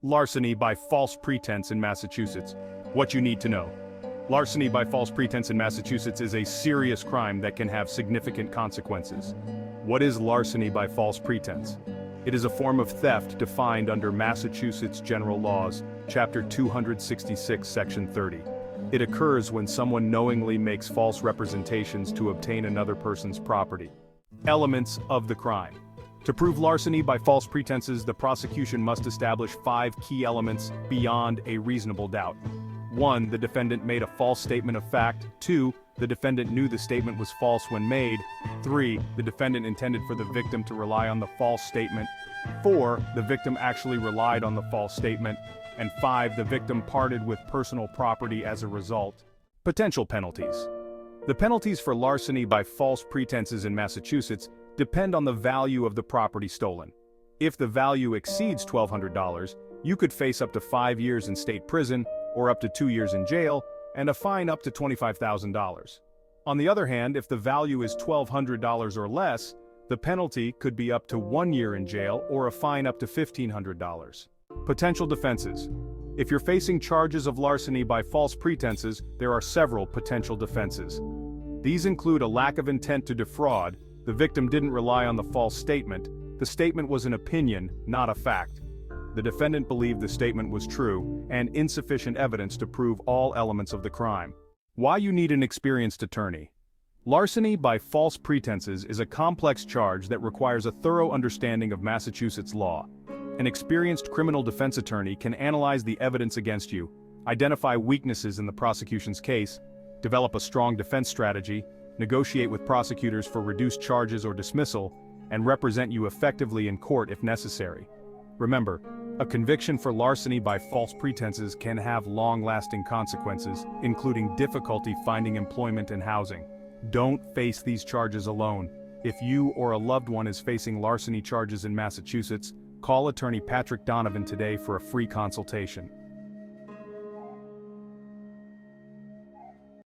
Larceny by false pretense in Massachusetts. What you need to know. Larceny by false pretense in Massachusetts is a serious crime that can have significant consequences. What is larceny by false pretense? It is a form of theft defined under Massachusetts General Laws, Chapter 266, Section 30. It occurs when someone knowingly makes false representations to obtain another person's property. Elements of the crime. To prove larceny by false pretenses, the prosecution must establish 5 key elements beyond a reasonable doubt. 1. The defendant made a false statement of fact. 2. The defendant knew the statement was false when made. 3. The defendant intended for the victim to rely on the false statement. 4. The victim actually relied on the false statement. And 5. The victim parted with personal property as a result. Potential penalties. The penalties for larceny by false pretenses in Massachusetts depend on the value of the property stolen. If the value exceeds $1,200, you could face up to 5 years in state prison, or up to 2 years in jail, and a fine up to $25,000. On the other hand, if the value is $1,200 or less, the penalty could be up to 1 year in jail or a fine up to $1,500. Potential defenses. If you're facing charges of larceny by false pretenses, there are several potential defenses. These include a lack of intent to defraud. The victim didn't rely on the false statement. The statement was an opinion, not a fact. The defendant believed the statement was true, and insufficient evidence to prove all elements of the crime. Why you need an experienced attorney. Larceny by false pretenses is a complex charge that requires a thorough understanding of Massachusetts law. An experienced criminal defense attorney can analyze the evidence against you, identify weaknesses in the prosecution's case, develop a strong defense strategy, negotiate with prosecutors for reduced charges or dismissal, and represent you effectively in court if necessary. Remember, a conviction for larceny by false pretenses can have long-lasting consequences, including difficulty finding employment and housing. Don't face these charges alone. If you or a loved one is facing larceny charges in Massachusetts, call Attorney Patrick Donovan today for a free consultation.